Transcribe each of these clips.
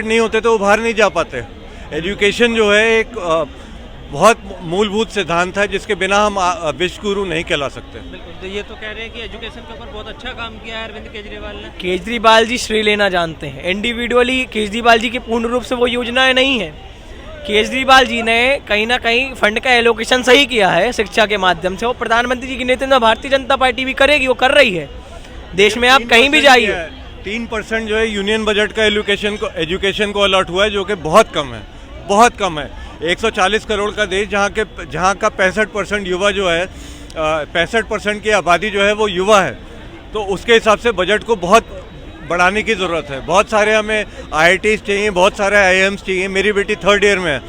नहीं होते तो वो बाहर नहीं जा पाते। एजुकेशन जो है एक बहुत मूलभूत सिद्धांत है जिसके बिना हम विश्व गुरु नहीं कहला सकते। बिल्कुल, तो ये तो कह रहे हैं कि एजुकेशन के ऊपर बहुत अच्छा काम किया है अरविंद केजरीवाल ने। केजरीवाल जी श्रेय लेना जानते हैं, इंडिविजुअली केजरीवाल जी की पूर्ण रूप से वो योजनाएं नहीं है। केजरीवाल जी ने कहीं ना कहीं फंड का एलोकेशन सही किया है शिक्षा के माध्यम से। वो प्रधानमंत्री जी के नेतृत्व में भारतीय जनता पार्टी भी करेगी, वो कर रही है। देश में आप कहीं भी जाइए 3% जो है यूनियन बजट का एजुकेशन को अलॉट हुआ है, जो कि बहुत कम है, बहुत कम है। 140 करोड़ का देश जहाँ का 65% युवा जो है, 65% की आबादी जो है वो युवा है, तो उसके हिसाब से बजट को बहुत बढ़ाने की ज़रूरत है। बहुत सारे हमें IITs चाहिए, बहुत सारे IIMs चाहिए। मेरी बेटी 3rd ईयर में है,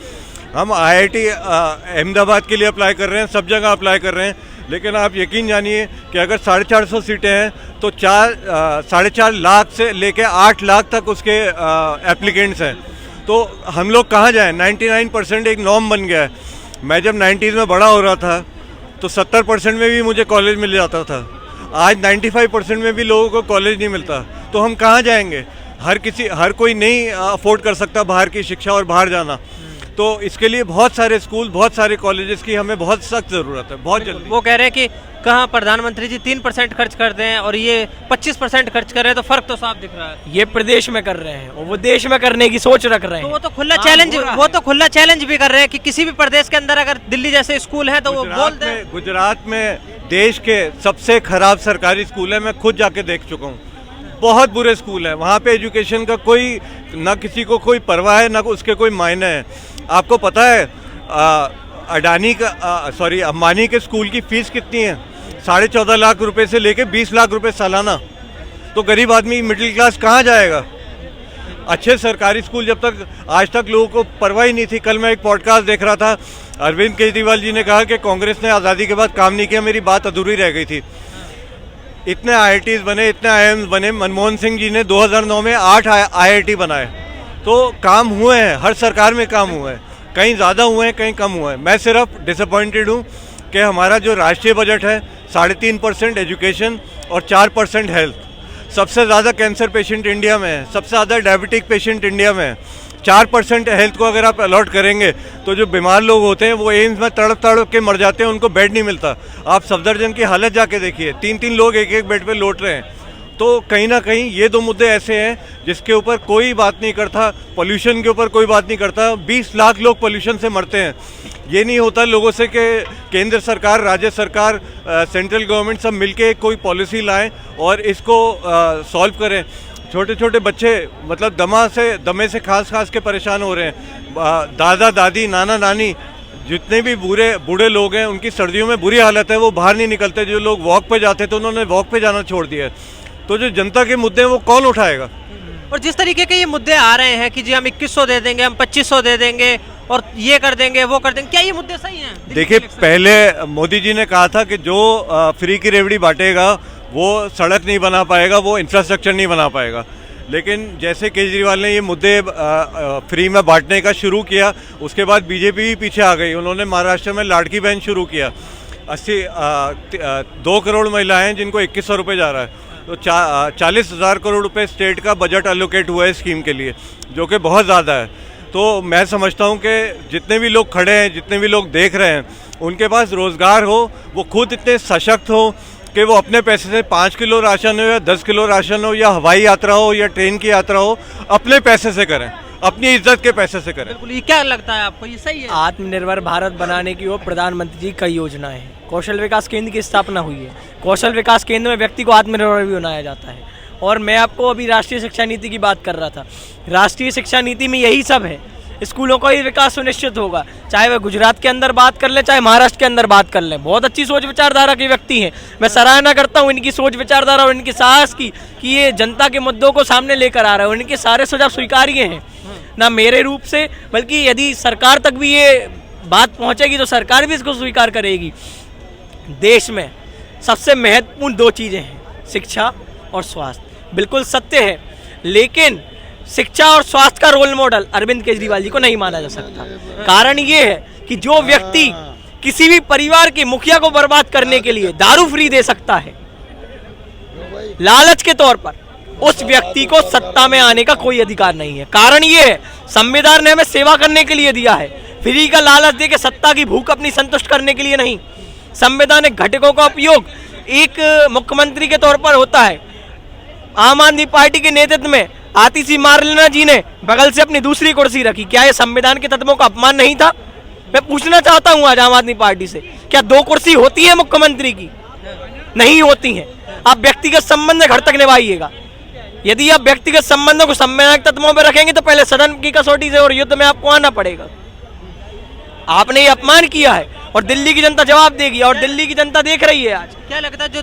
हम IIT अहमदाबाद के लिए अप्लाई कर रहे हैं, सब जगह अप्लाई कर रहे हैं। लेकिन आप यकीन जानिए कि अगर 450 सीटें हैं तो 4.5 लाख से लेकर 8 लाख तक उसके एप्लीकेंट्स हैं। तो हम लोग कहाँ जाएं? 99% एक नॉर्म बन गया है। मैं जब 90s में बड़ा हो रहा था तो 70% में भी मुझे कॉलेज मिल जाता था। आज 95% में भी लोगों को कॉलेज नहीं मिलता, तो हम कहाँ जाएंगे? हर कोई नहीं अफोर्ड कर सकता बाहर की शिक्षा और बाहर जाना। तो इसके लिए बहुत सारे स्कूल, बहुत सारे कॉलेजेस की हमें बहुत सख्त ज़रूरत है, बहुत जल्दी। वो कह रहे हैं कि कहाँ प्रधानमंत्री जी 3% खर्च कर दें और ये 25% खर्च कर रहे हैं, तो फर्क तो साफ दिख रहा है। ये प्रदेश में कर रहे हैं और वो देश में करने की सोच रख रहे हैं। तो वो तो खुला चैलेंज भी कर रहे हैं कि किसी भी प्रदेश के अंदर अगर दिल्ली जैसे स्कूल है तो वो बोल दें। गुजरात में देश के सबसे खराब सरकारी स्कूल है, मैं खुद जाके देख चुका हूँ। बहुत बुरे स्कूल हैं वहाँ पे। एजुकेशन का कोई ना, किसी को कोई परवाह है ना उसके कोई मायने है। आपको पता है अंबानी के स्कूल की फीस कितनी है? 14.5 लाख रुपए से लेके 20 लाख रुपए सालाना। तो गरीब आदमी, मिडिल क्लास कहाँ जाएगा? अच्छे सरकारी स्कूल जब तक आज तक लोगों को परवाह ही नहीं थी। कल मैं एक पॉडकास्ट देख रहा था, अरविंद केजरीवाल जी ने कहा कि कांग्रेस ने आज़ादी के बाद काम नहीं किया। मेरी बात अधूरी रह गई थी। इतने IITs बने, इतने IIMs बने। मनमोहन सिंह जी ने 2009 में 8 IIT बनाए। तो काम हुए हैं, हर सरकार में काम हुए हैं, कहीं ज़्यादा हुए हैं, कहीं कम हुए हैं। मैं सिर्फ डिसअपॉइंटेड हूँ कि हमारा जो राष्ट्रीय बजट है 3.5% एजुकेशन और 4% हेल्थ। सबसे ज़्यादा कैंसर पेशेंट इंडिया में है, सबसे ज़्यादा डायबिटिक पेशेंट इंडिया में है। 4% हेल्थ को अगर आप अलॉट करेंगे तो जो बीमार लोग होते हैं वो एम्स में तड़प के मर जाते हैं, उनको बेड नहीं मिलता। आप सफदरजंग की हालत जाके देखिए, 3-3 लोग एक बेड पे लौट रहे हैं। तो कहीं ना कहीं ये दो मुद्दे ऐसे हैं जिसके ऊपर कोई बात नहीं करता। पोल्यूशन के ऊपर कोई बात नहीं करता। 20 लाख लोग पोल्यूशन से मरते हैं। ये नहीं होता लोगों से कि केंद्र सरकार, राज्य सरकार, सेंट्रल गवर्नमेंट सब मिलके कोई पॉलिसी लाएं और इसको सॉल्व करें। छोटे छोटे बच्चे मतलब दमे से खास के परेशान हो रहे हैं। दादा दादी, नाना नानी, जितने भी बूढ़े लोग हैं उनकी सर्दियों में बुरी हालत है, वो बाहर नहीं निकलते। जो लोग वॉक पे जाते थे उन्होंने वॉक पे जाना छोड़ दिया है। तो जो जनता के मुद्दे हैं वो कौन उठाएगा? और जिस तरीके के ये मुद्दे आ रहे हैं कि जी हम 2100 दे देंगे, हम 2500 दे देंगे और ये कर देंगे, वो कर देंगे, क्या ये मुद्दे सही हैं? देखिए, पहले मोदी जी ने कहा था कि जो फ्री की रेवड़ी बांटेगा वो सड़क नहीं बना पाएगा, वो इंफ्रास्ट्रक्चर नहीं बना पाएगा। लेकिन जैसे केजरीवाल ने ये मुद्दे फ्री में बांटने का शुरू किया, उसके बाद बीजेपी भी पीछे आ गई। उन्होंने महाराष्ट्र में लाड़की बहन शुरू किया। 2 करोड़ महिलाएं जिनको 2100 रुपये जा रहा है। तो 40,000 करोड़ रुपए स्टेट का बजट एलोकेट हुआ है स्कीम के लिए, जो कि बहुत ज़्यादा है। तो मैं समझता हूँ कि जितने भी लोग खड़े हैं, जितने भी लोग देख रहे हैं, उनके पास रोज़गार हो, वो खुद इतने सशक्त हो कि वो अपने पैसे से 5 किलो राशन हो या 10 किलो राशन हो या हवाई यात्रा हो या ट्रेन की यात्रा हो, अपने पैसे से करें, अपनी इज्जत के पैसे से करें। बिल्कुल। ये क्या लगता है आपको, ये सही है? आत्मनिर्भर भारत बनाने की ओर प्रधानमंत्री जी कई योजनाएं हैं। कौशल विकास केंद्र की स्थापना हुई है। कौशल विकास केंद्र में व्यक्ति को आत्मनिर्भर भी बनाया जाता है। और मैं आपको अभी राष्ट्रीय शिक्षा नीति की बात कर रहा था। राष्ट्रीय शिक्षा नीति में यही सब है। स्कूलों का ही विकास सुनिश्चित होगा, चाहे वह गुजरात के अंदर बात कर ले, चाहे महाराष्ट्र के अंदर बात कर लें। बहुत अच्छी सोच विचारधारा के व्यक्ति हैं। मैं सराहना करता हूँ इनकी सोच विचारधारा और इनकी साहस की कि ये जनता के मुद्दों को सामने लेकर आ रहे हैं। इनके सारे सुझाव स्वीकार्य हैं, ना मेरे रूप से, बल्कि यदि सरकार तक भी ये बात पहुँचेगी तो सरकार भी इसको स्वीकार करेगी। देश में सबसे महत्वपूर्ण 2 चीज़ें हैं, शिक्षा और स्वास्थ्य। बिल्कुल सत्य है, लेकिन शिक्षा और स्वास्थ्य का रोल मॉडल अरविंद केजरीवाल जी को नहीं माना जा सकता। कारण ये है कि जो व्यक्ति किसी भी परिवार के मुखिया को बर्बाद करने के लिए दारू फ्री दे सकता है लालच के तौर पर, उस व्यक्ति को सत्ता में आने का कोई अधिकार नहीं है। कारण ये है, संविधान ने हमें सेवा करने के लिए दिया है, फ्री का लालच दे के सत्ता की भूख अपनी संतुष्ट करने के लिए नहीं। संवैधानिक घटकों का उपयोग एक मुख्यमंत्री के तौर पर होता है। आम आदमी पार्टी के नेतृत्व में आतिशी मारलेना जी ने बगल से अपनी दूसरी कुर्सी रखी, क्या यह संविधान के तत्वों का अपमान नहीं था? मैं पूछना चाहता हूं आज आम आदमी पार्टी से, क्या 2 कुर्सी होती है मुख्यमंत्री की? नहीं होती हैं। आप व्यक्तिगत संबंध घर तक निभाइएगा। यदि आप व्यक्तिगत संबंधों को संवैधानिक तत्वों पर रखेंगे तो पहले सदन की कसौटी से और युद्ध में आपको आना पड़ेगा। आपने ये अपमान किया है और दिल्ली की जनता जवाब देगी, और दिल्ली की जनता देख रही है आज। क्या लगता है जो